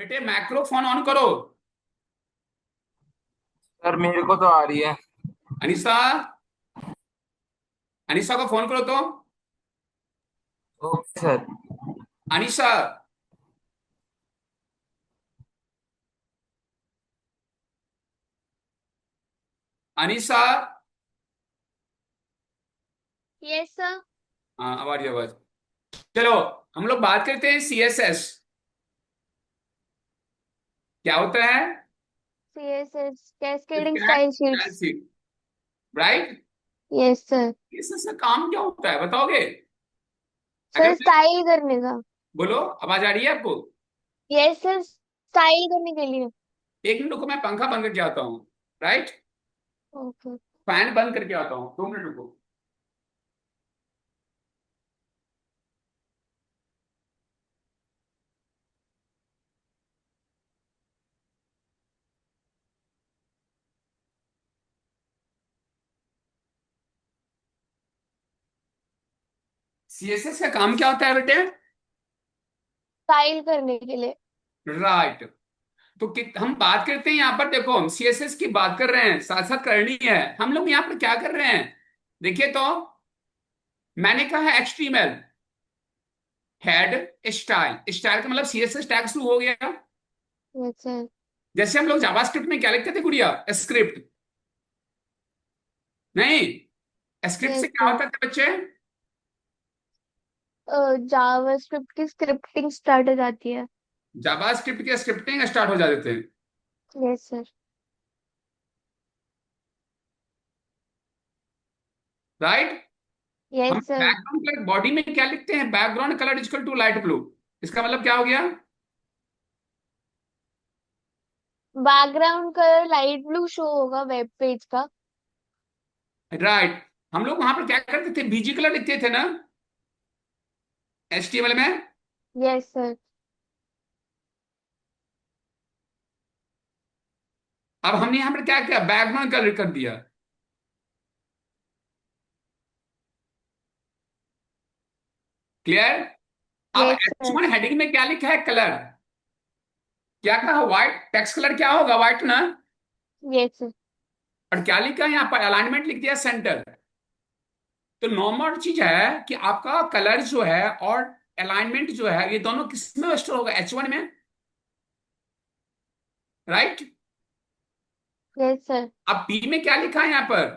बेटे microphone on करो। Sir मेरे को तो आ रही है। अनिशा, अनिशा को फोन करो तो। Okay sir. Anisha, Anisha. Yes sir. हाँ, अब आ रही है आवाज। चलो, हम लोग बात करते हैं सीएसएस क्या होता है। CSS cascading style sheets. Right. Yes sir. CSS का काम क्या होता है बताओगे? अगर सर स्टाइल करने का। बोलो, आवाज आ रही है आपको? यस सर, स्टाइल करने के लिए। एक मिनट रुको, मैं पंखा बंद करके आता हूँ। राइट। ओके। फैन बंद करके आता हूँ, 2 मिनट रुको। सीएसएस का काम क्या होता है बेटे? स्टाइल करने के लिए। राइट। तो हम बात करते हैं यहाँ पर, देखो हम सीएसएस की बात कर रहे हैं, साथ साथ करनी है। हम लोग यहाँ पर क्या कर रहे हैं, देखिए तो। मैंने कहा है एचटीएमएल, हेड, स्टाइल। स्टाइल का मतलब सीएसएस टैग शुरू हो गया। Yes sir. जैसे हम लोग जावास्क्रिप्ट में क्या लिखते थे गुड़िया, स्क्रिप्ट। नहीं, स्क्रिप्ट यस से क्या सर। होता था बच्चे? जावास्क्रिप्ट की स्क्रिप्टिंग स्टार्ट हो जाती है। जावास्क्रिप्ट के स्क्रिप्टिंग स्टार्ट हो जाते थे। Yes sir. राइट। हम yes sir. Background colour body में क्या लिखते हैं, background colour equal to light blue. इसका मतलब क्या हो गया? Background colour light blue show होगा वेब पेज का। राइट। हम लोग वहां पर क्या करते थे, बीजी कलर लिखते थे ना एचटीएमएल में। Yes sir. अब हमने यहां पर क्या किया, बैकग्राउंड कलर कर दिया। क्लियर? अब यस सर। H1 हेडिंग में क्या लिखा है, कलर। क्या कहा, व्हाइट। टेक्स्ट कलर क्या होगा, व्हाइट ना। Yes sir. और क्या लिखा है यहाँ पर, अलाइनमेंट लिख दिया सेंटर। तो नॉर्मल चीज है कि आपका कलर जो है और अलाइनमेंट जो है, ये दोनों किस में स्टोर होगा, H1 में। राइट। Yes sir. अब पी में क्या लिखा है यहाँ पर,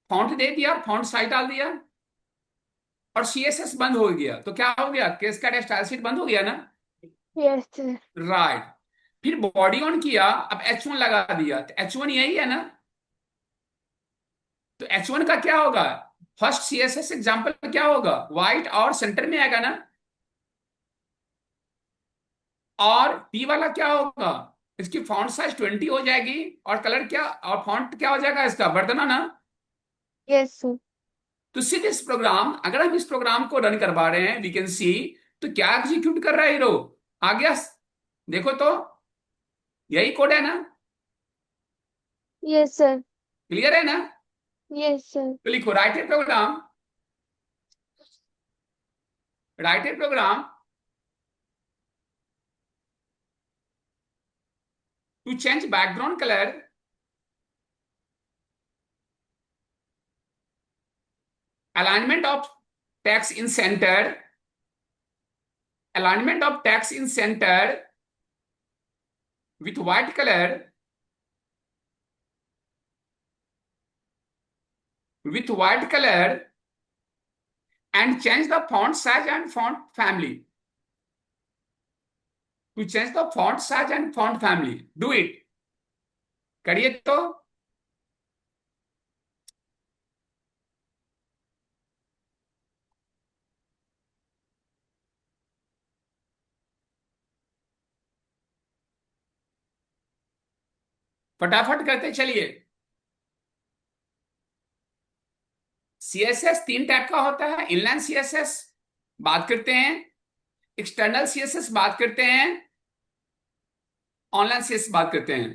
फॉन्ट दे दिया, फॉन्ट साइज डाल दिया, और सीएसएस बंद हो गया। तो क्या हो गया, केस का स्टाइल शीट बंद हो गया ना। Yes sir. राइट। फिर बॉडी ऑन किया, अब H1 लगा दिया, तो H1 यही है ना। तो H1 का क्या होगा, फर्स्ट सीएसएस एग्जांपल क्या होगा, व्हाइट और सेंटर में आएगा ना। और पी वाला क्या होगा, इसकी फॉन्ट साइज 20 हो जाएगी, और कलर क्या और फॉन्ट क्या हो जाएगा इसका, वर्धना ना। Yes sir. तो सी दिस प्रोग्राम, अगर हम इस प्रोग्राम को रन करवा रहे हैं, वी कैन सी। तो क्या एग्जीक्यूट कर रहा है हीरो, आ गया। देखो तो, यही कोड है ना। Yes sir. क्लियर है ना? Yes sir. तो लिखो, write a program, write a program to change background colour, alignment of text in center, alignment of text in center with white color, with white color, and change the font size and font family. To change the font size and font family, do it। करिए तो। फटाफट करते चलिए। CSS 3 type का होता है, inline CSS बात करते हैं, एक्सटर्नल सीएसएस बात करते हैं, ऑनलाइन सीएसएस बात करते हैं।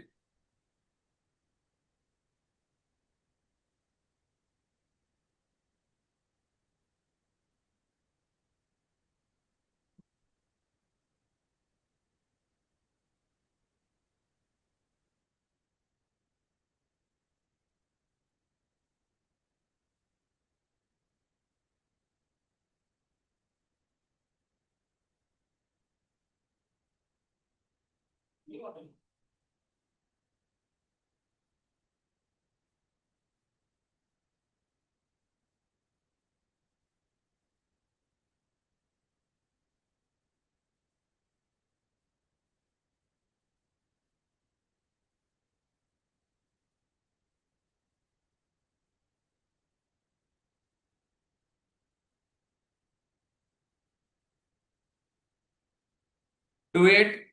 Do it.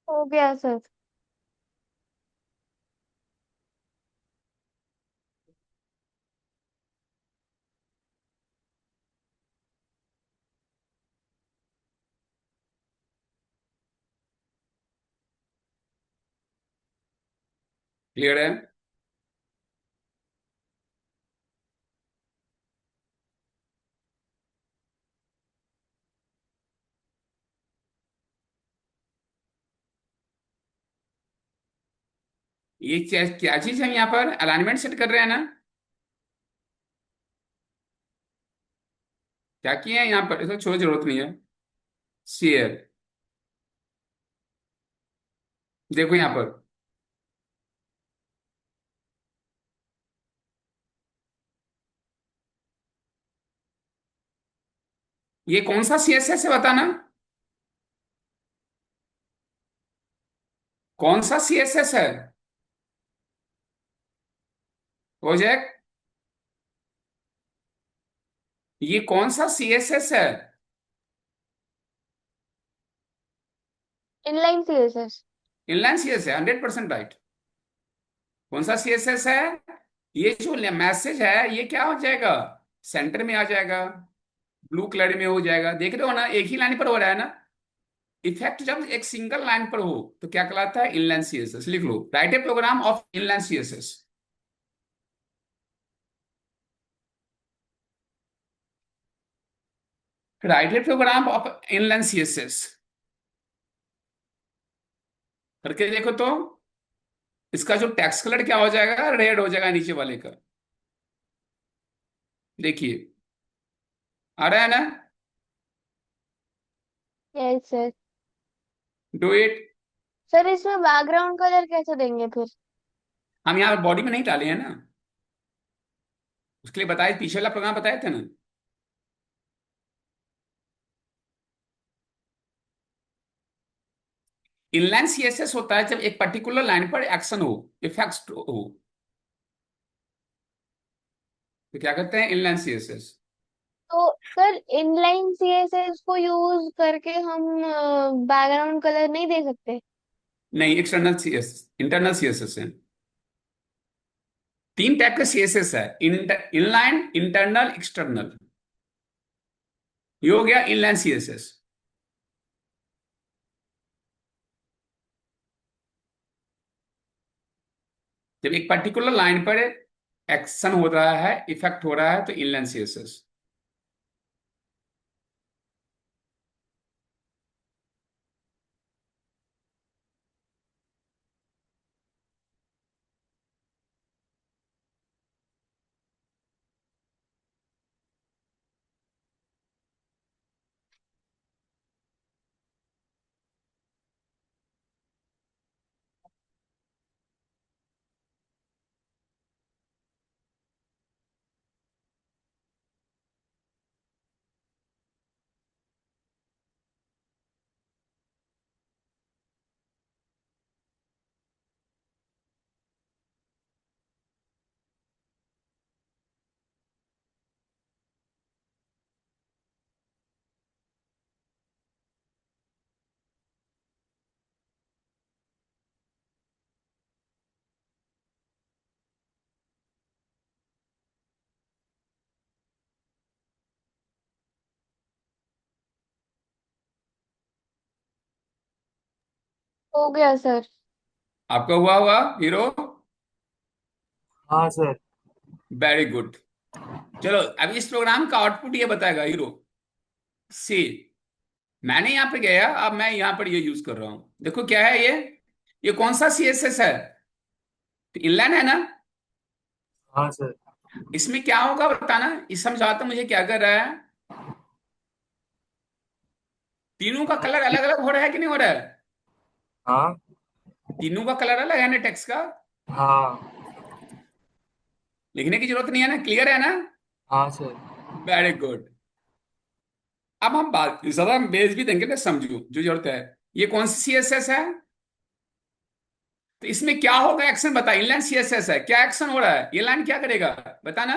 हो गया सर। क्लियर है? ये क्या चीज है? यहाँ पर अलाइनमेंट सेट कर रहे हैं ना? क्या किए हैं यहाँ पर? इसको छोड़, जरूरत नहीं है। शेयर। देखो यहाँ पर, ये कौन सा सीएसएस है बताना। कौन सा सीएसएस है? प्रोजेक्ट। ये कौन सा सीएसएस है? Inline CSS. इनलाइन सीएसएस है, 100% राइट। कौन सा सीएसएस है? ये जो मैसेज है ये क्या हो जाएगा? सेंटर में आ जाएगा, ब्लू कलर में हो जाएगा। देख रहे हो ना, एक ही लाइन पर हो रहा है ना। इफेक्ट जब एक सिंगल लाइन पर हो तो क्या कहलाता है? Inline CSS. लिख लो, write a program of inline CSS. Write a program of inline CSS करके देखो तो इसका जो टेक्स्ट कलर क्या हो जाएगा? रेड हो जाएगा नीचे वाले का। देखिए, आ रहा है ना? Yes sir. Do it. Sir इसमें बैकग्राउंड कलर कैसे देंगे फिर? हम यहाँ बॉडी में नहीं डाले हैं ना, उसके लिए बताए, पीछे वाला प्रोग्राम बताए थे ना। इनलाइन सीएसएस होता है जब एक पर्टिकुलर लाइन पर एक्शन हो, इफेक्ट हो, तो क्या कहते हैं? Inline CSS. तो सर इनलाइन सीएसएस को यूज करके हम बैकग्राउंड कलर नहीं दे सकते? नहीं, एक्सटर्नल सीएस, इंटरनल सीएसएस है। तीन टाइप का सीएसएस है, इनलाइन, इंटरनल, एक्सटर्नल। ये हो गया इनलाइन सीएसएस। जब एक पर्टिकुलर लाइन पर एक्शन हो रहा है, इफेक्ट हो रहा है, तो इनलाइन सीएसएस। हो गया सर। आपका हुआ हुआ हीरो। हाँ सर। Very good. चलो अब इस प्रोग्राम का आउटपुट ये बताएगा हीरो। सी, मैंने यहां पे गया, अब मैं यहां पर ये यूज कर रहा हूं। देखो क्या है ये कौन सा सीएसएस है? तो इनलाइन है ना। हाँ सर। इसमें क्या होगा बताना, इस समझाता मुझे क्या कर रहा है। तीनों का कलर अलग अलग हो रहा है कि नहीं हो रहा है? हाँ। तीनों का कलर अलग है ना टेक्स्ट का। हाँ। लिखने की जरूरत नहीं है ना, क्लियर है ना? हाँ सर। Very good. अब हम बात ज्यादा बेस भी देंगे ना, समझो जो जरूरत है। ये कौन सी सीएसएस है? तो इसमें क्या होगा एक्शन बता। इनलाइन सीएसएस है, क्या एक्शन हो रहा है, ये लाइन क्या करेगा बताना।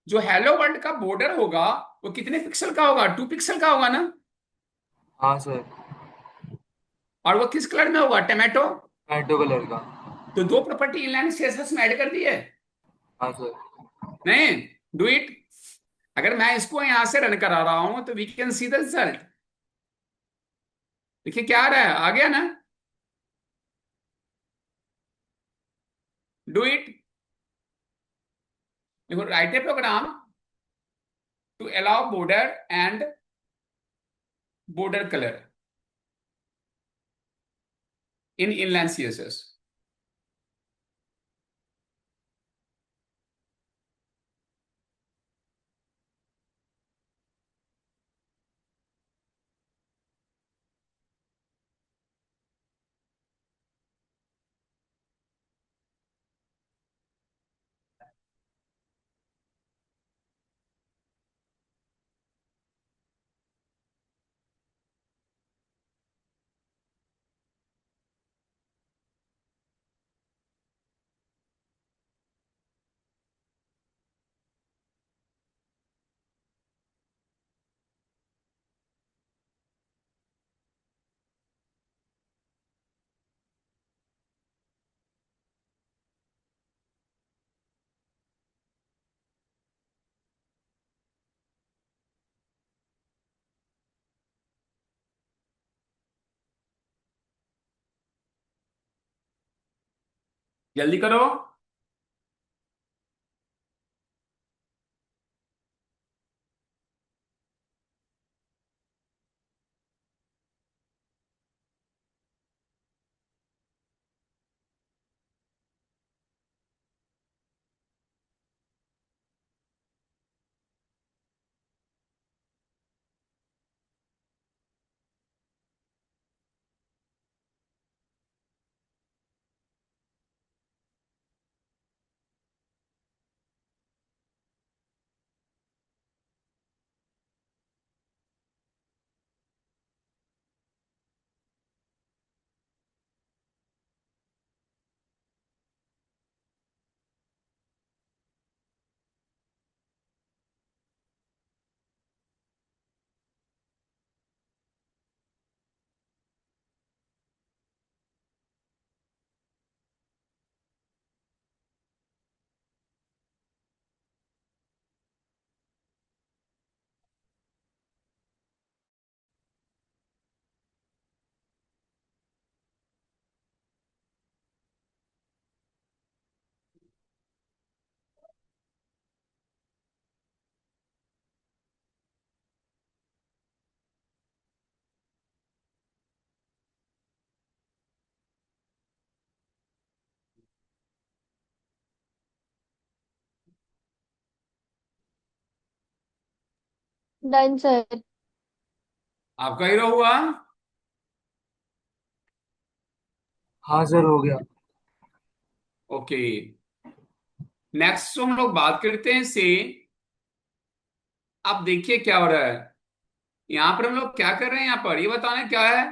जो हेलो वर्ल्ड का बॉर्डर होगा वो कितने पिक्सल का होगा? 2 पिक्सल का होगा ना। हाँ सर। और वो किस कलर में होगा? टमाटो। टोमेटो कलर का। तो दो प्रॉपर्टी इनलाइन सीएसएस में ऐड कर दी है। हाँ सर। नहीं, डू इट। अगर मैं इसको यहां से रन करा रहा हूं तो we can see the result. देखिए क्या आ रहा है, आ गया ना। Do it. देखो, write a program to allow border and border colour in inline CSS. जल्दी करो। Done sir. आपका हीरो हुआ। हाँ सर, हो गया। ओके, नेक्स्ट हम लोग बात करते हैं से। अब देखिए क्या हो रहा है। यहां पर हम लोग क्या कर रहे हैं, यहां पर ये बताना क्या है।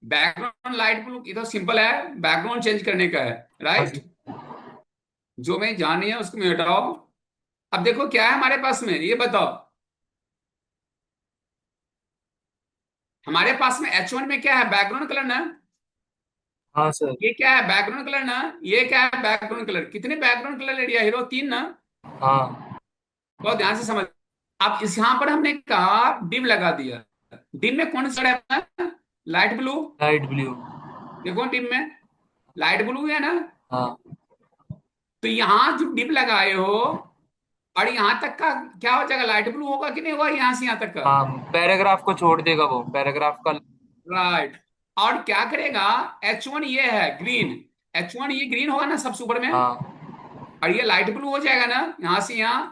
बैकग्राउंड लाइट ब्लू, ये तो सिंपल है, बैकग्राउंड चेंज करने का है। हाँ राइट। सर। जो मैं जानी है उसको मैं हटाओ। अब देखो क्या है हमारे पास में, ये बताओ। हमारे पास में H1 में क्या है, बैकग्राउंड कलर ना। हाँ सर। ये क्या है, बैकग्राउंड कलर ना। ये क्या है, बैकग्राउंड कलर। कितने बैकग्राउंड कलर ले लिया हीरो, 3 ना। हाँ। बहुत ध्यान से समझ। अब इस यहां पर हमने कहा डिव लगा दिया। डिम में कौन सा रहता है? Light blue. Light blue. देखो डिम में लाइट ब्लू है ना। हाँ। तो यहाँ जो डिम लगाए हो और यहाँ तक का क्या हो जाएगा, लाइट ब्लू होगा कि नहीं होगा यहाँ से यहाँ तक का? हाँ, पैराग्राफ को छोड़ देगा वो, पैराग्राफ का। राइट। और क्या करेगा, H1 ये है ग्रीन, H1 ये ग्रीन होगा ना सबसे ऊपर में, हाँ। और ये लाइट ब्लू हो जाएगा ना यहाँ से यहाँ।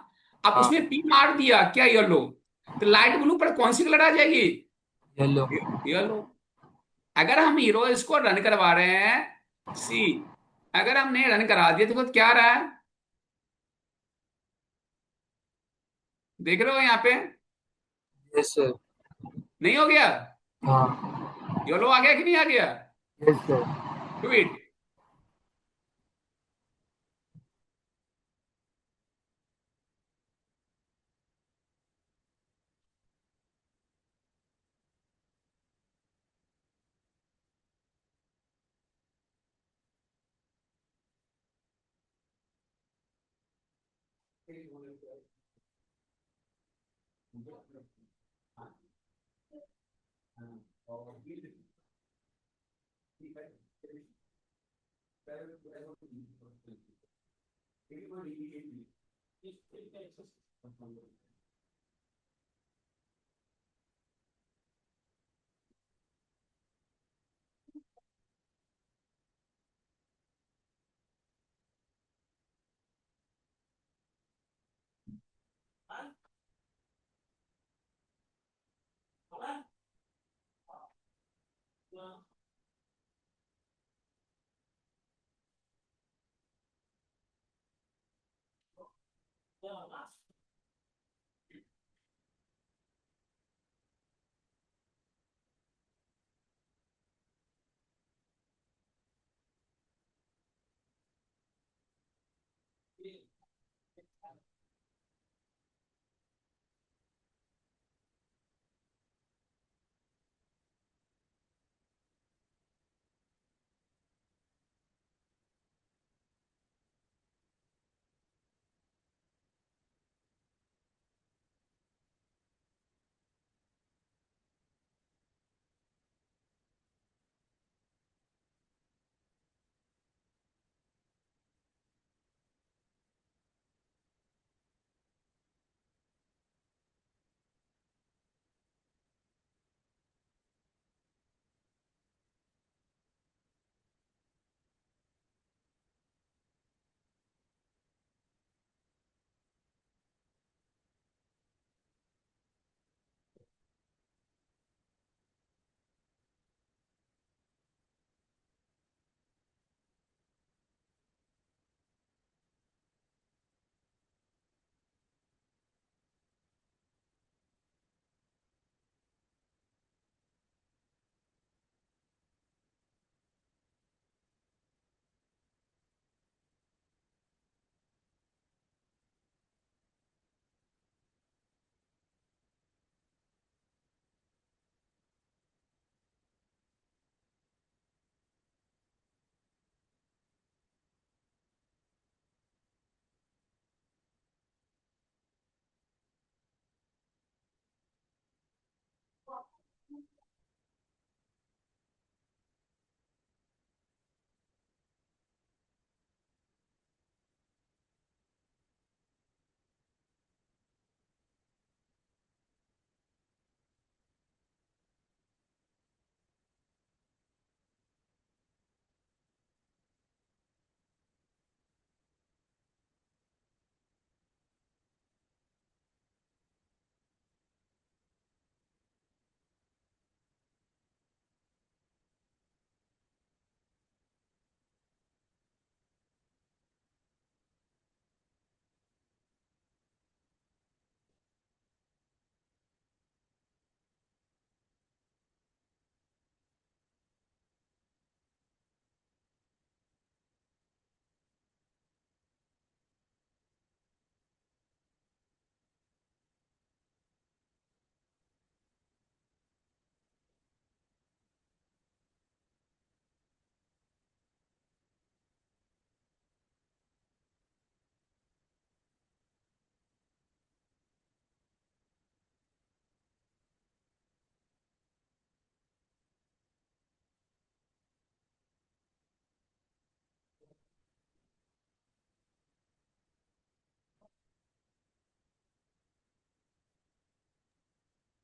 अब हाँ। उसमें पी मार दिया क्या, येलो। तो लाइट ब्लू पर कौन सी कलर आ जाएगी? येलो। येलो। अगर हम हीरो इसको रन करवा रहे हैं, सी, अगर हमने रन करा दिया तो क्या रहा है, देख रहे हो यहाँ पे? Yes sir. नहीं हो गया? हाँ। येलो आ गया कि नहीं आ गया? Yes sir. Tweet.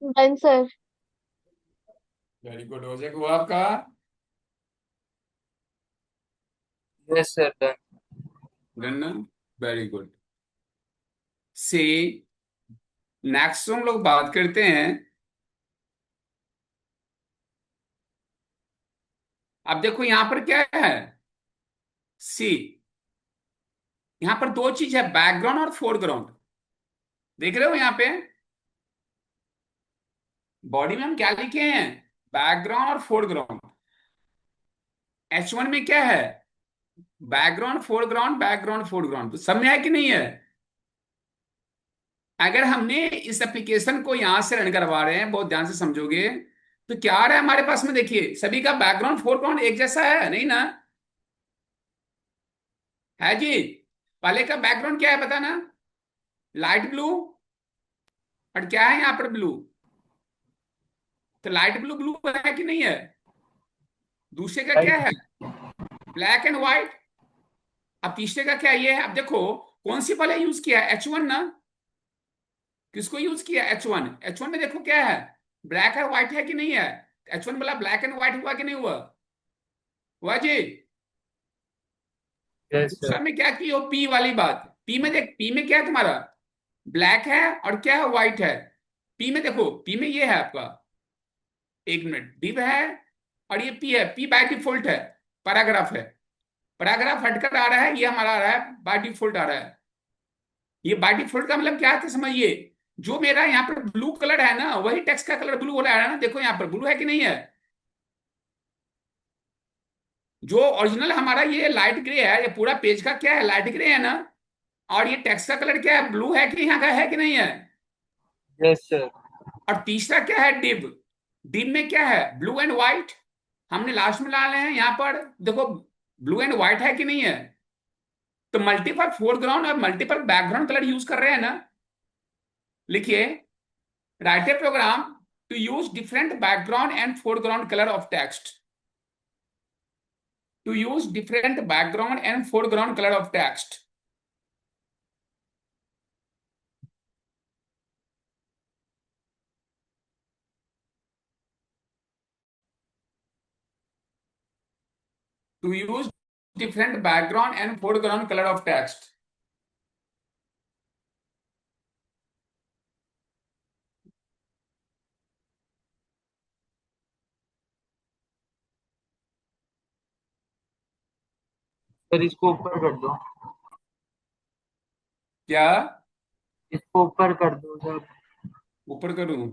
Done sir. Very good, हो जाएगा वो आपका। Yes sir, done. Done. Very good. See, next हम लोग बात करते हैं। अब देखो यहां पर क्या है। सी, यहां पर दो चीज है, बैकग्राउंड और फोरग्राउंड। देख रहे हो यहां पे बॉडी में हम क्या लिखे हैं, बैकग्राउंड और फोरग्राउंड। H1 में क्या है, बैकग्राउंड फोरग्राउंड, बैकग्राउंड फोरग्राउंड, तो सब में है कि नहीं है। अगर हमने इस एप्लीकेशन को यहां से रन करवा रहे हैं, बहुत ध्यान से समझोगे, तो क्या आ रहा है हमारे पास में, देखिए सभी का बैकग्राउंड फोरग्राउंड एक जैसा है नहीं ना। है जी। पहले का बैकग्राउंड क्या है पता ना, लाइट ब्लू। और क्या है यहाँ पर ब्लू, तो लाइट ब्लू ब्लू है कि नहीं है। दूसरे का क्या राइट। है, ब्लैक एंड व्हाइट। अब तीसरे का क्या ये है, अब देखो कौन सी पहले यूज किया है, H1 ना। किसको यूज किया, H1। H1 में देखो क्या है, ब्लैक है व्हाइट है कि नहीं है। H1 वाला ब्लैक एंड व्हाइट हुआ कि नहीं हुआ, हुआ जी। यस दूसरा सर। में क्या की हो, पी वाली बात, पी में देख, पी में क्या है तुम्हारा, ब्लैक है और क्या है, व्हाइट है। पी में देखो, पी में ये है आपका, एक मिनट, डिव है और ये पी है, पी बाय डिफॉल्ट है, पैराग्राफ है। पैराग्राफ हटकर आ रहा है, ये हमारा आ रहा है बाय डिफॉल्ट आ रहा है। ये बाय डिफॉल्ट का मतलब क्या है समझिए, जो मेरा यहाँ पर ब्लू कलर है ना, वही टेक्स्ट का कलर ब्लू हो रहा है ना, देखो यहाँ पर ब्लू है कि नहीं है। जो ओरिजिनल हमारा ये लाइट ग्रे है, ये पूरा पेज का क्या है, लाइट ग्रे है ना। और ये टेक्स्ट का कलर क्या है, ब्लू है कि यहाँ का है कि नहीं है। Yes sir. और तीसरा क्या है, डिब। डिब में क्या है, ब्लू एंड व्हाइट। हमने लास्ट में डाले हैं यहाँ पर, देखो ब्लू एंड व्हाइट है कि नहीं है। तो मल्टीपल फोरग्राउंड और मल्टीपल बैकग्राउंड कलर यूज कर रहे हैं ना। लिखिए, write a program to use different background and foreground colour of text. To use different background and foreground colour of text. To use different background and foreground color of text. Sir इसको ऊपर कर दो। क्या, इसको ऊपर कर दो sir. ऊपर करूं।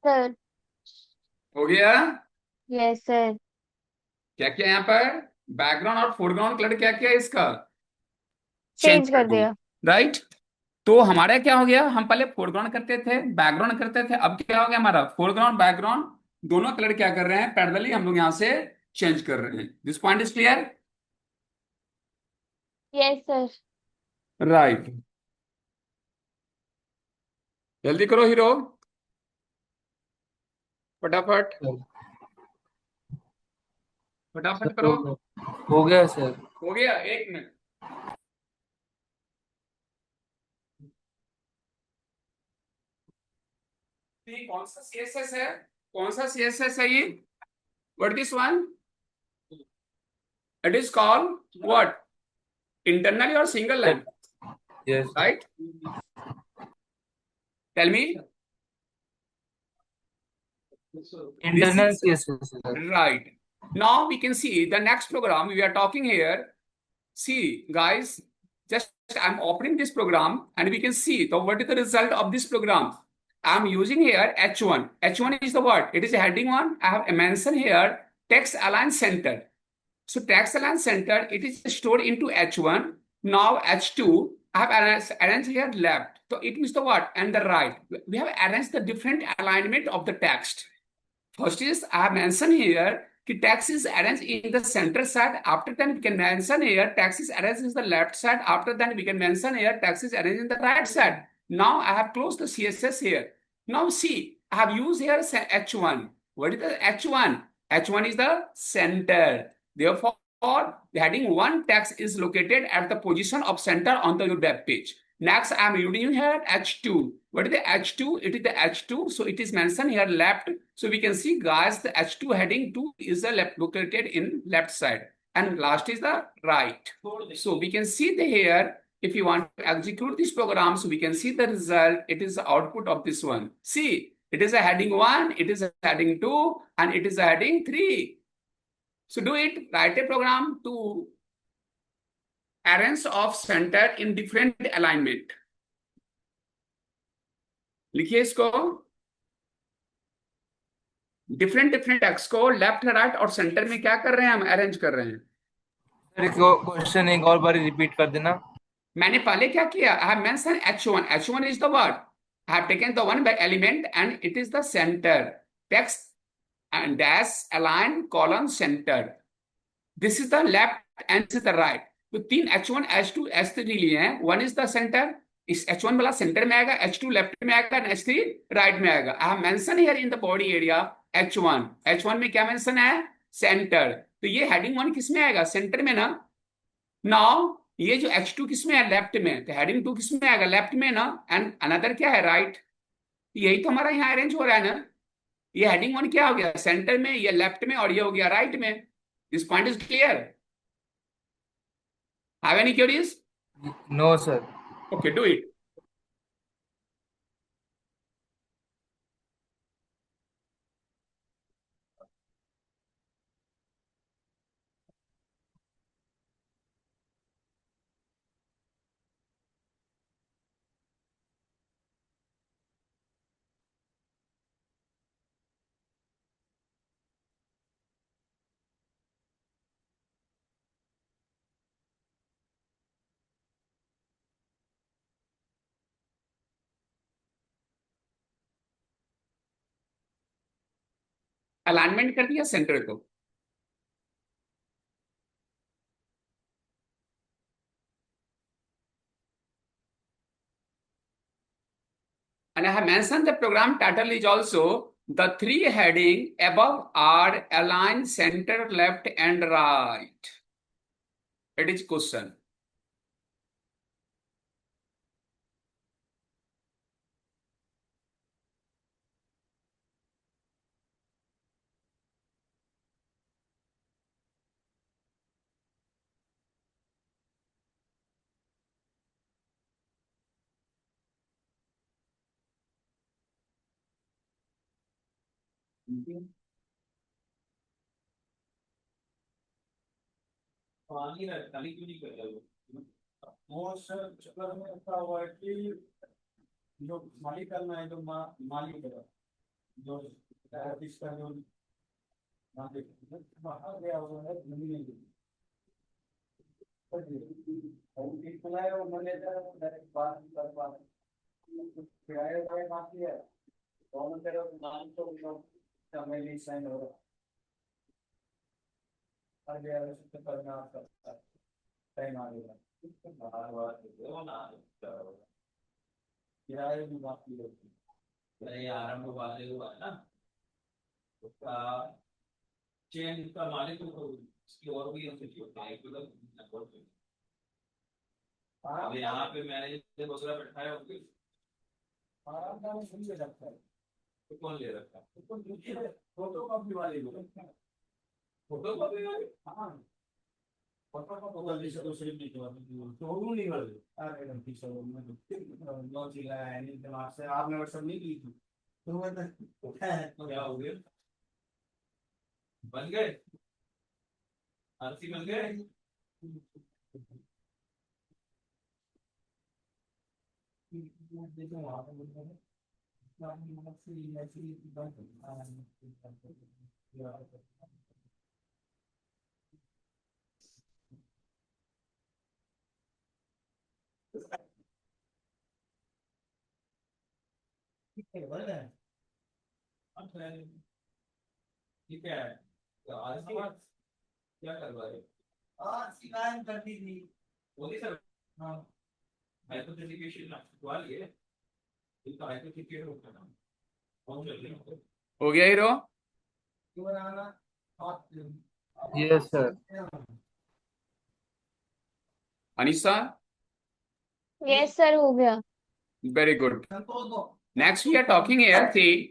सर। हो गया? Yes sir. क्या किया यहाँ पर? बैकग्राउंड और फोरग्राउंड कलर क्या किया इसका? चेंज चेंज कर कर दिया। दिया। राइट। तो हमारा क्या हो गया, हम पहले फोरग्राउंड करते थे, बैकग्राउंड करते थे, अब क्या हो गया हमारा, फोरग्राउंड बैकग्राउंड दोनों कलर क्या कर रहे हैं, पैरेलली हम लोग यहाँ से चेंज कर रहे हैं। This point is clear? Yes sir. Right. जल्दी करो हीरो, फटाफट सर। सर फटाफट करो। हो गया सर। हो गया, एक मिनट। ये कौन सा सीएसएस है? कौन सा सीएसएस है ये? What this one? It is called what? Internally और single line? Yes sir. Right. Tell me. This internal is CSS sir. right. Now we can see the next program we are talking here. See, guys, just I'm opening this program and we can see the what is the result of this program. I'm using here H1. H1 is the what? It is a heading one. I have mentioned here text align center. So text align center, it is stored into H1. Now H2, I have arranged here left. So it means the what? And the right. We have arranged the different alignment of the text. First is I have mentioned here कि text is arranged in the center side. After that we can mention here text is arranged in the left side. After that we can mention here text is arranged in the right side. Now I have closed the CSS here. Now see, I have used here H1. What is the H1? H1 is the center. Therefore, the heading 1 text is located at the position of center on the web page. Next, I am using here H2. What is the H2? It is the H2. So it is mentioned here left. So we can see, guys, the H2 heading 2 is the left, located in left side. And last is the right. So we can see the here, if you want to execute this program, so we can see the result. It is the output of this one. See, it is a heading 1, it is a heading 2, and it is a heading 3. So do it, write a program to arrange of center in different alignment. लिखिए इसको, different different text को left right और centre में क्या कर रहे हैं, हम अरेंज कर रहे हैं। सर क्वेश्चन एक और बार रिपीट कर देना। मैंने पहले क्या किया, I have mention H1. H1 is the what? I have taken the one by element and it is the center. Text and dash align column center. This is the left and this is the right. तो तीन H1, H2, H3 लिए हैं. One is the center. इस H1 वाला centre में आएगा, H2 left में आएगा, H3 राइट में आएगा. I have mention here in the body area H1. H1 में क्या मेंशन है? सेंटर. तो ये हेडिंग 1 किस में आएगा? सेंटर में ना. नाउ ये जो H2 किस में है? लेफ्ट में. तो हेडिंग 2 किस में आएगा? लेफ्ट में ना. एंड अनदर क्या है? राइट. यही तो हमारा यहाँ अरेंज हो रहा है ना. ये हेडिंग 1 क्या हो गया? सेंटर में, ये लेफ्ट में, और ये हो गया राइट में. This point is clear? Have any queries? No sir. Okay, do it. Alignment कर दिया सेंटर को. And I have mentioned the program title is also the three heading above are align center, left, and right. It is question. वो sir चक्कर में ऐसा हुआ है कि जो मालिक करना है, जो मालिक है, जो इसका जो मालिक बाहर गया हुआ है घूमने के लिए। और इतना है वो मैनेजर डायरेक्ट बात नहीं कर पा रहे, किराए हुए बाकी है दोनों तरफ नाम तो समय नहीं साइन हो रहा। आगे आवश्यकता करना आपका टाइम आ गया बाहर बात हो ना, किराए भी बाकी होती है। ये आरंभ वाले हुआ है ना, उसका चेन का मालिक तो उसकी और भी होता है अब यहाँ पे मैंने दूसरा बैठाया होगी आराम का सुन ले सकता है। तो कौन ले रखा है तो फोटो कॉपी वाले लोग, फोटो कॉपी वाले, हाँ फोटो कॉपी वाले से तो सेव नहीं किया तो वो नहीं वाले। अरे गलती से मैं नो चिल्ला है नहीं दिमाग से आपने व्हाट्सएप नहीं की थी तो मैं तो क्या हो गया, बन गए आरसी बन गए। देखो वहाँ पे ठीक है तो आज की बात क्या करवा रहे हो? आज शिकायत करनी थी बोली सर। हाँ हाइपोथेटिकेशन सवाल ये इसका हाइपोथेटिकेट होता है ना कौन चल रही है हो गया हीरो। क्यों बनाना yes sir. Anisha, yes sir, हो गया। Very good. Next, we are talking here. See,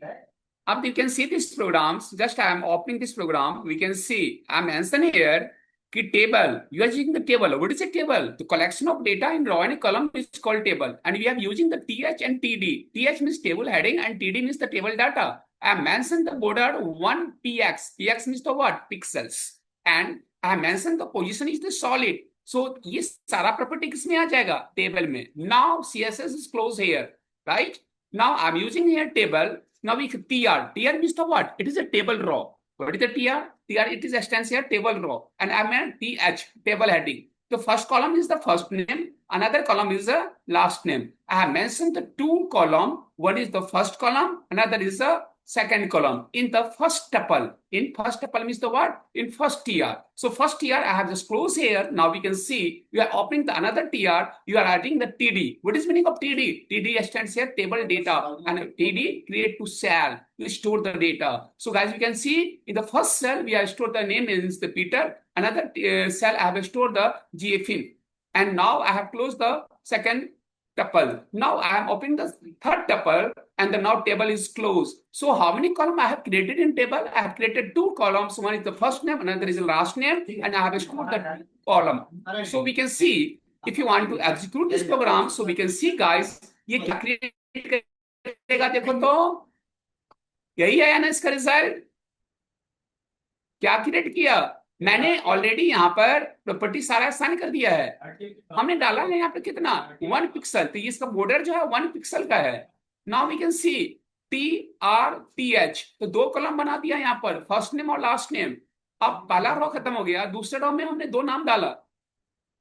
up you can see these programs. Just I am opening this program. We can see I mention here कि table. You are using the table. What is a table? The collection of data in row and a column is called table. And we are using the TH and TD. TH means table heading and TD means the table data. I have mentioned the border 1 px. Px means the what? Pixels. And I have mentioned the position is the solid. So ये सारा property किसमें आ जाएगा? Table में. Now CSS is closed here, right? Now I'm using here table. Now we tr. Tr means the what? It is a table row. What is the tr? Tr it is stands here table row. And I meant th table heading. The first column is the first name. Another column is the last name. I have mentioned the two column. One is the first column. Another is the second column in the first tuple. In first tuple means the what? In first tr. So first tr I have just closed here. Now we can see you are opening the another tr. You are adding the td. What is meaning of td? Td stands here table data, and td create to cell. You store the data. So guys, you can see in the first cell we have stored the name is the Peter. Another cell I have stored the gfin, and now I have closed the second tuple. Now I am opening the third tuple, and the now table is closed. So how many columns I have created in table? I have created two columns. One is the first name, another is the last name, and I have stored the column. So we can see if you want to execute this program, so we can see guys, ये क्या create करेगा देखो तो यही है ना इसका result. क्या क्रिएट किया मैंने ऑलरेडी यहाँ पर प्रॉपर्टी सारा असाइन कर दिया है। हमने डाला है यहाँ पे कितना 1 पिक्सल, तो इसका बॉर्डर जो है 1 पिक्सल का है। Now we can see TRTH, तो दो कॉलम बना दिया यहाँ पर, फर्स्ट नेम और लास्ट नेम। अब पहला रो खत्म हो गया, दूसरे रो में हमने दो नाम डाला,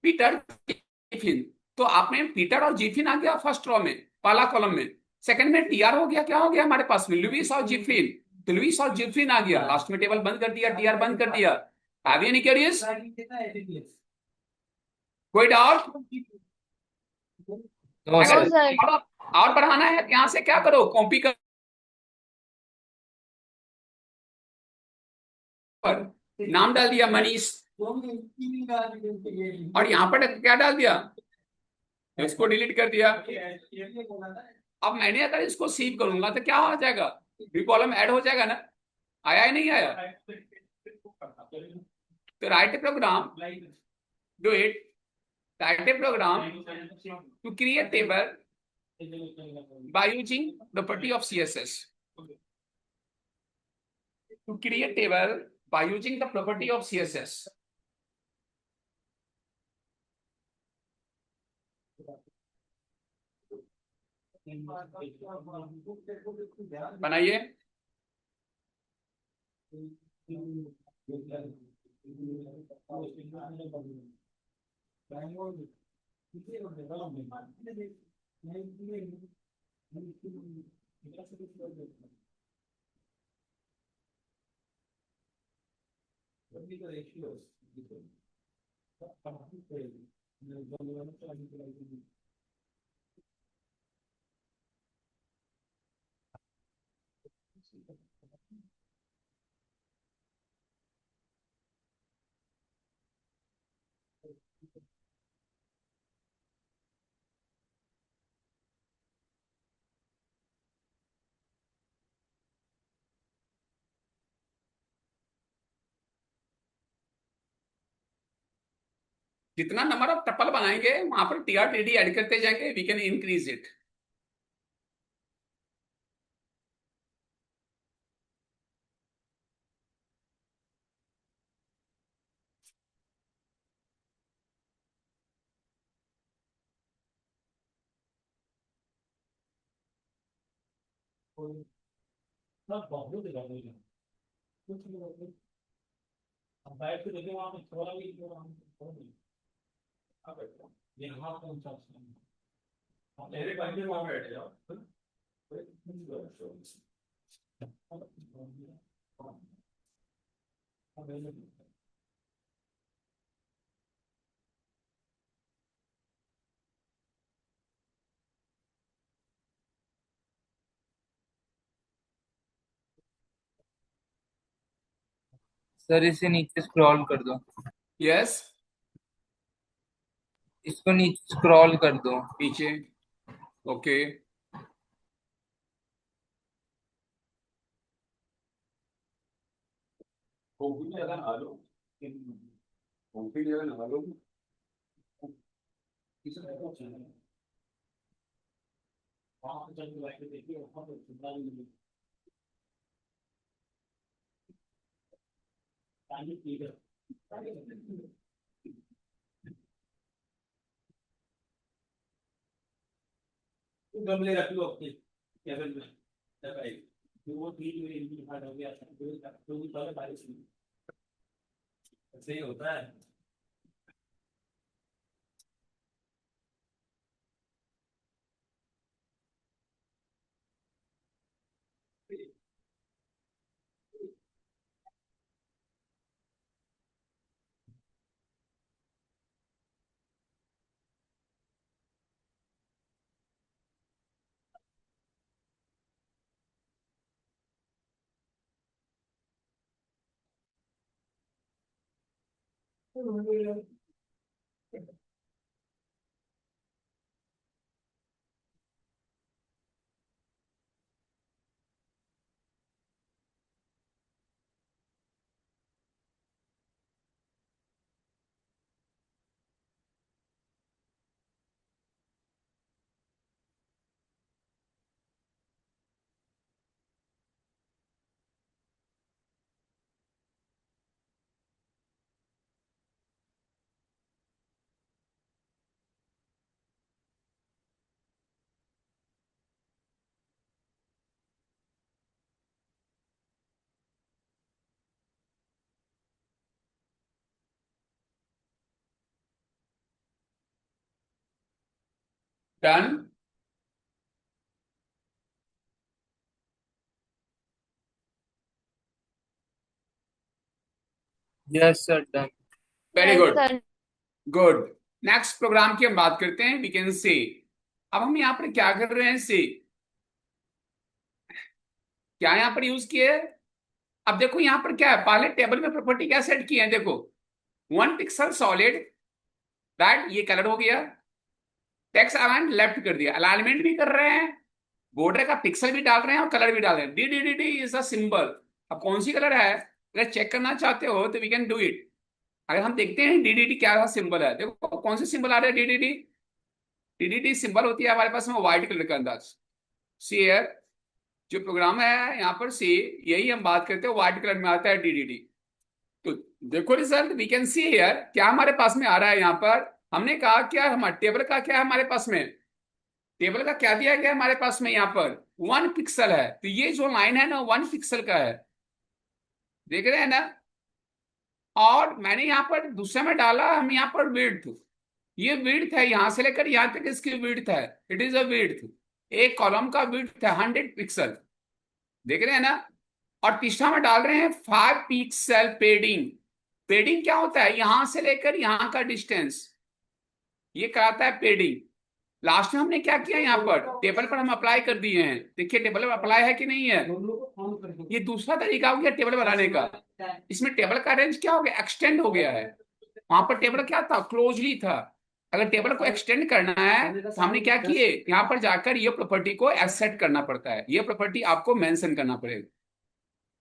पीटर जिफिन। तो आपने पीटर और जिफिन आ गया फर्स्ट रो में, पहला कॉलम में। सेकंड में टीआर हो गया, क्या हो गया हमारे पास में लुइस और जिफिन, तो लुइस और जिफिन आ गया। लास्ट में टेबल बंद कर दिया, टीआर बंद कर दिया। Have you any queries? कोई डाउट? No sir. सर। और बढ़ाना है यहाँ से क्या करो, कॉपी कर नाम डाल दिया मनीष, और यहाँ पर क्या डाल दिया, इसको डिलीट कर दिया। अब मैंने अगर इसको सेव करूंगा तो क्या हो जाएगा, भी कॉलम ऐड हो जाएगा ना, आया ही नहीं आया। तो write a program, do it, write a program to create table by using property of CSS. To create table by using the property of CSS. बनाइए। जितना नंबर ऑफ टपल बनाएंगे वहां पर टीआर टीडी ऐड करते जाएंगे, we can increase it. Sir इसे नीचे scroll कर दो। यस। इसको नीचे स्क्रॉल कर दो। पीछे। ओके। गमले रख लो अपने टेबल में लगाई, वो तीन में इनकी हाथ हो गया, जो भी पहले बारिश में ऐसे ही होता है। Done. Yes sir done. Very yes good. Sir. Good. Next program की हम बात करते हैं, वी कैन सी। अब हम यहाँ पर क्या कर रहे हैं, सी क्या यहाँ पर यूज किए। अब देखो यहाँ पर क्या है, पहले टेबल में प्रॉपर्टी क्या सेट की है, देखो 1 पिक्सल सॉलिड, राइट, ये कलर हो गया। टेक्स्ट अलाइन लेफ्ट कर दिया, अलाइनमेंट भी कर रहे हैं, बॉर्डर का पिक्सल भी डाल रहे हैं और कलर भी डाल रहे हैं। D D D D is a symbol. अब कौन सी कलर है, अगर चेक करना चाहते हो तो वी कैन डू इट। अगर हम देखते हैं डी डी डी क्या सिंबल है, देखो कौन से सिंबल आ रहे हैं, D D D. D D D symbol होती है हमारे पास में व्हाइट कलर का अंदाज। सी एयर जो प्रोग्राम है यहाँ पर, सी यही हम बात करते हैं, व्हाइट कलर में आता है डी डी डी। तो देखो result, we can see here क्या हमारे पास में आ रहा है। यहाँ पर हमने कहा क्या, हमारे टेबल का क्या है हमारे पास में, टेबल का क्या दिया गया है हमारे पास में यहाँ पर? 1 पिक्सल है, तो ये जो लाइन है ना 1 पिक्सल का है, देख रहे हैं ना। और मैंने यहाँ पर दूसरे में डाला हम यहाँ पर विड्थ, ये विड्थ है, यहां से लेकर यहां तक इसकी विड्थ है, इट इज अ विड्थ। एक कॉलम का विड्थ है 100 पिक्सल, देख रहे हैं ना। और तीसरा में डाल रहे हैं 5 पिक्सल पेडिंग। पेडिंग क्या होता है? यहां से लेकर यहां का डिस्टेंस, ये कराता है पेडिंग। लास्ट में हमने क्या किया, यहाँ पर टेबल पर हम अप्लाई कर दिए हैं, देखिए टेबल पर अप्लाई है कि नहीं है। ये दूसरा तरीका हो गया टेबल बनाने का। इसमें टेबल का रेंज क्या हो गया, एक्सटेंड हो गया है। वहां पर टेबल क्या था, क्लोजली था। अगर टेबल को एक्सटेंड करना है तो हमने क्या किए, यहाँ पर जाकर ये प्रॉपर्टी को एक्सेट करना पड़ता है, ये प्रॉपर्टी आपको मेंशन करना पड़ेगा,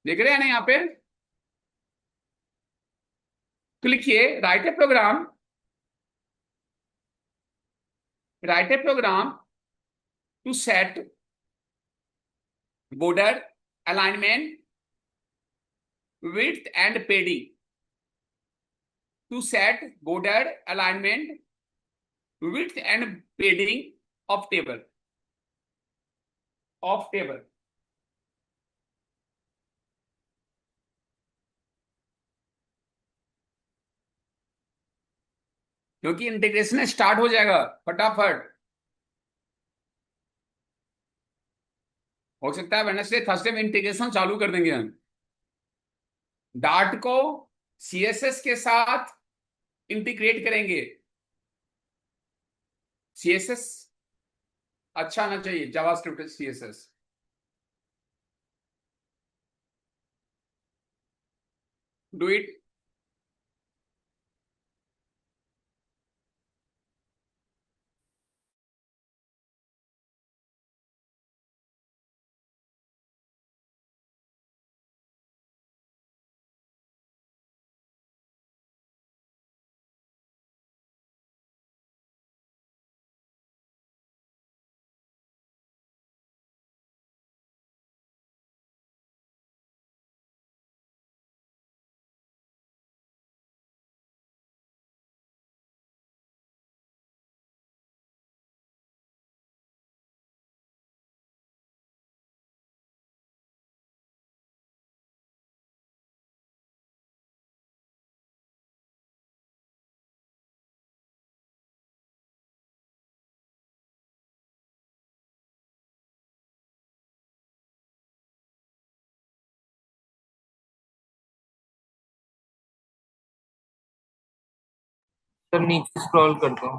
देख रहे हैं ना यहाँ पे। तो लिखिए write a program, write a program to set border alignment, width and padding, to set border alignment, width and padding of table, of table। क्योंकि इंटीग्रेशन स्टार्ट हो जाएगा फटाफट, हो सकता है वेडनेसडे थर्सडे में इंटीग्रेशन चालू कर देंगे हम। डार्ट को सीएसएस के साथ इंटीग्रेट करेंगे। सीएसएस अच्छा आना चाहिए, JavaScript CSS. Do it. Sir नीचे स्क्रॉल कर दो।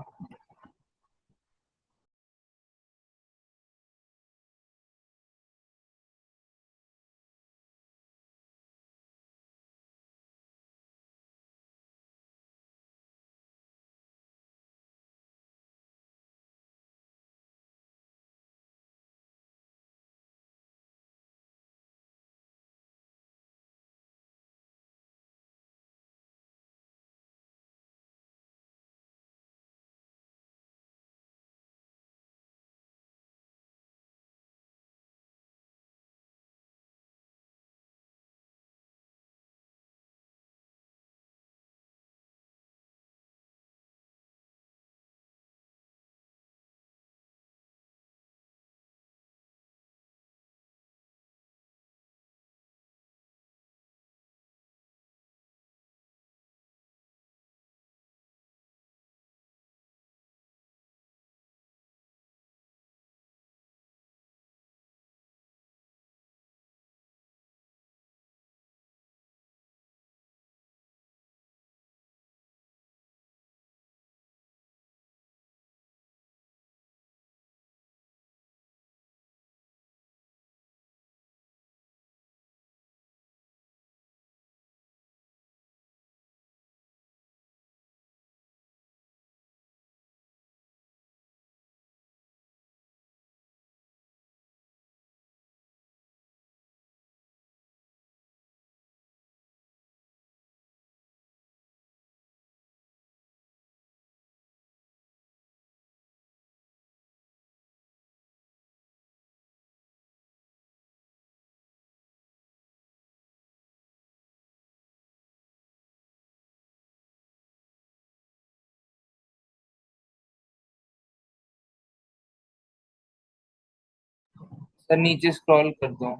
सर नीचे स्क्रॉल कर दो।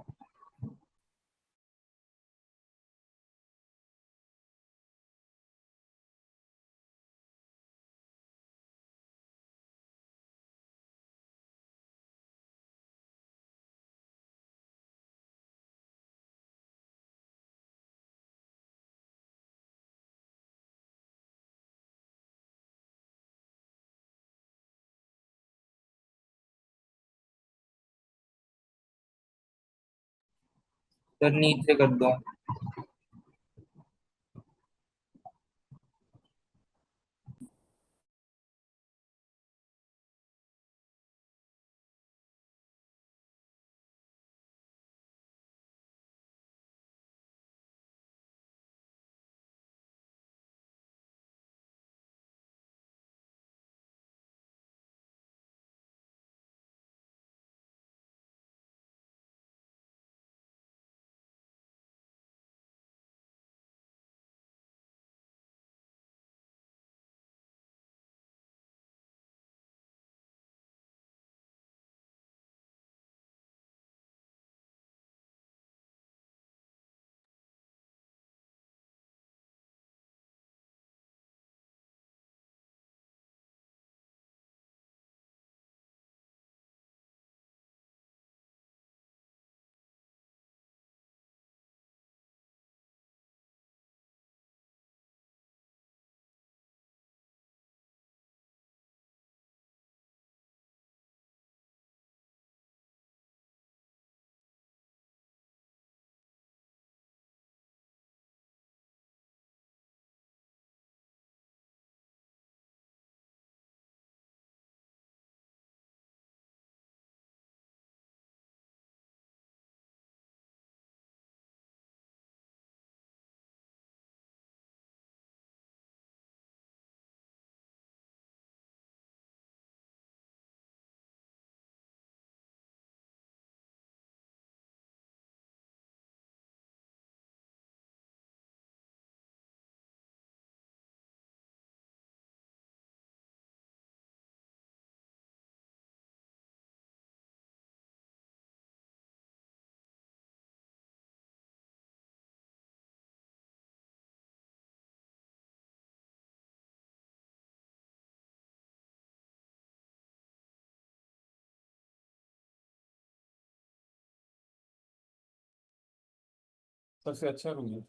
सर नीचे कर दो। सबसे अच्छा रूम है।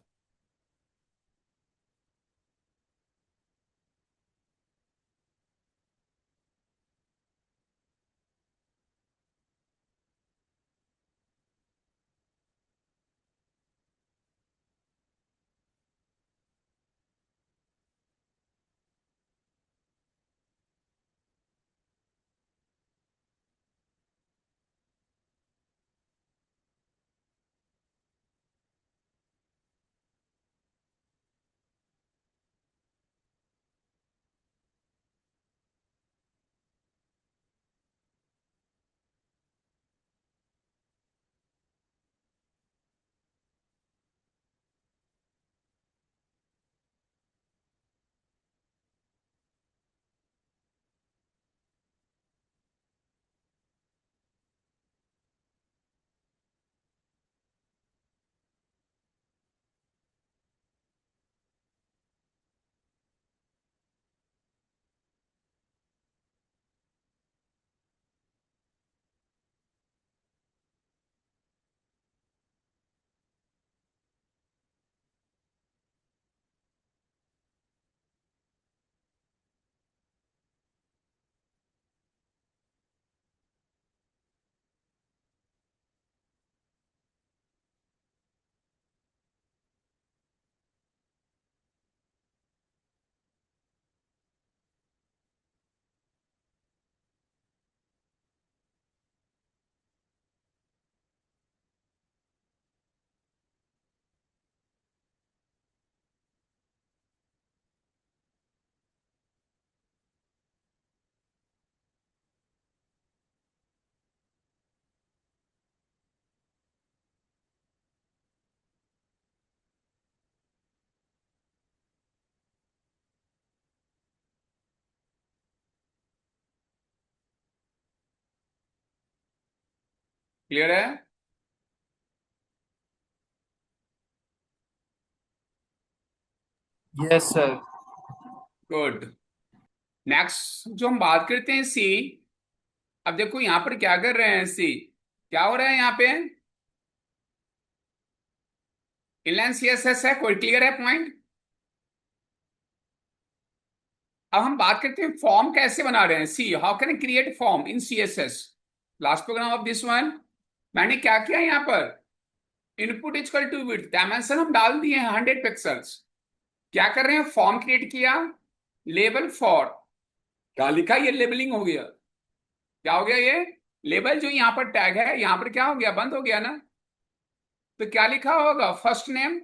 क्लियर है? Yes sir. गुड। नेक्स्ट जो हम बात करते हैं सी। अब देखो यहां पर क्या कर रहे हैं सी, क्या हो रहा है यहाँ पे? इनलाइन सीएसएस है, कोई क्लियर है पॉइंट? अब हम बात करते हैं फॉर्म कैसे बना रहे हैं। See how can I create form in CSS. Last program of this one मैंने क्या किया यहाँ पर, input equal to width, dimension हम डाल दिए हैं 100 पिक्सल्स। क्या कर रहे हैं, फॉर्म क्रिएट किया, लेबल फॉर, क्या लिखा, ये लेबलिंग हो गया। क्या हो गया ये लेबल, जो यहाँ पर टैग है यहाँ पर क्या हो गया, बंद हो गया ना। तो क्या लिखा होगा, फर्स्ट नेम,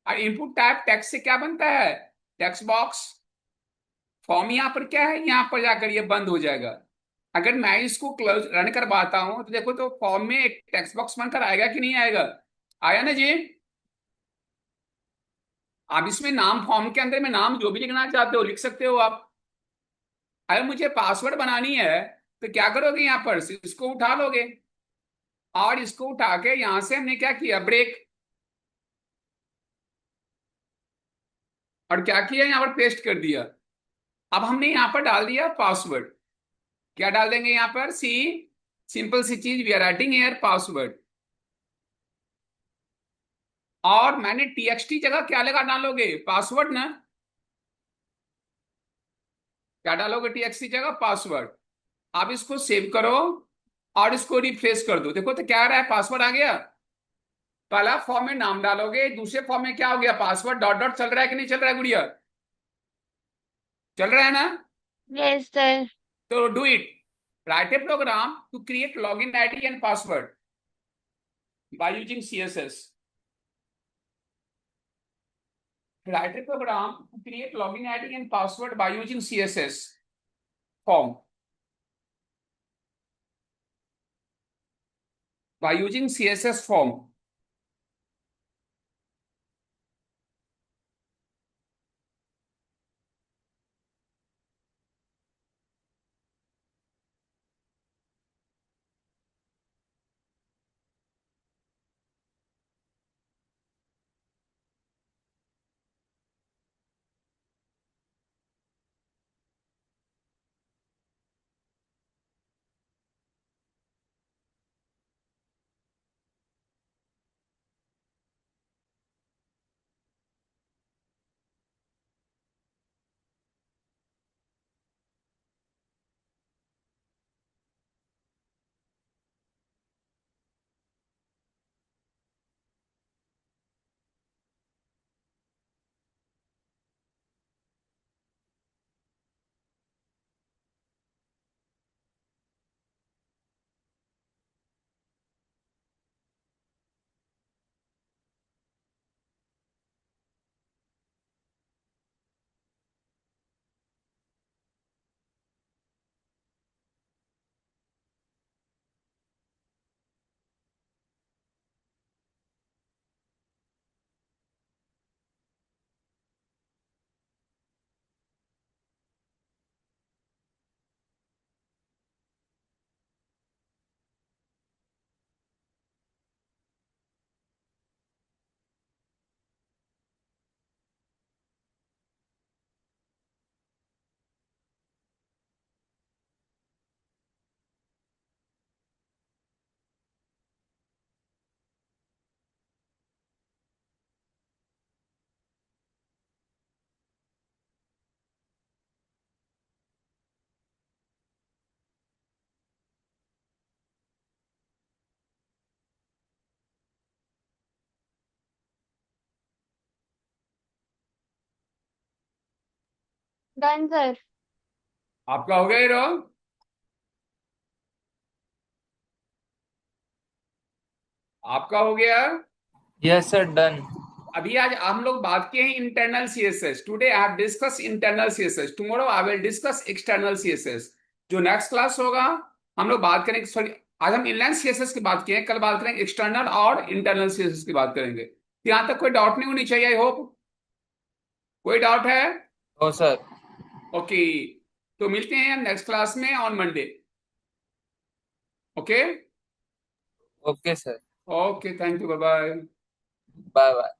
और इनपुट टाइप टेक्स्ट से क्या बनता है, टेक्स्ट बॉक्स। फॉर्म यहाँ पर क्या है, यहाँ पर जाकर ये बंद हो जाएगा। अगर मैं इसको क्लोज रन करवाता हूं तो देखो, तो फॉर्म में एक टेक्स्ट बॉक्स बनकर आएगा कि नहीं आएगा, आया ना जी। आप इसमें नाम, फॉर्म के अंदर में नाम जो भी लिखना चाहते हो लिख सकते हो आप। अगर मुझे पासवर्ड बनानी है तो क्या करोगे, यहाँ पर इसको उठा लोगे, और इसको उठा के यहां से हमने क्या किया, ब्रेक, और क्या किया, यहाँ पर पेस्ट कर दिया। अब हमने यहाँ पर डाल दिया पासवर्ड। क्या डाल देंगे यहाँ पर, सी, सिंपल सी चीज, we are writing here password. और मैंने टीएक्सटी जगह क्या लगा डालोगे, पासवर्ड ना। क्या डालोगे टीएक्सटी जगह, पासवर्ड। आप इसको सेव करो और इसको रिफ्रेश कर दो, देखो तो क्या आ रहा है, पासवर्ड आ गया। पहला फॉर्म में नाम डालोगे, दूसरे फॉर्म में क्या हो गया, पासवर्ड, डॉट डॉट चल रहा है कि नहीं चल रहा है गुड़िया, चल रहा है ना। Yes sir. तो do it, write a program to create login ID and password by using CSS. Write a program to create login ID and password by using CSS form. By using CSS form. Done sir. आपका हो गया ये रो, आपका हो गया। Yes sir done. अभी आज हम लोग बात किए हैं internal CSS. Today I have discuss internal CSS, tomorrow I will discuss external CSS. जो नेक्स्ट क्लास होगा हम लोग बात करेंगे, सॉरी आज हम इनलाइन सीएसएस की बात किए हैं, कल बात करेंगे एक्सटर्नल और इंटरनल सीएसएस की बात करेंगे। यहां तक कोई डाउट नहीं होनी चाहिए, आई होप। कोई डाउट है? No sir. ओके, तो मिलते हैं नेक्स्ट क्लास में on Monday. Okay. Okay sir. Okay, thank you, bye bye. Bye bye.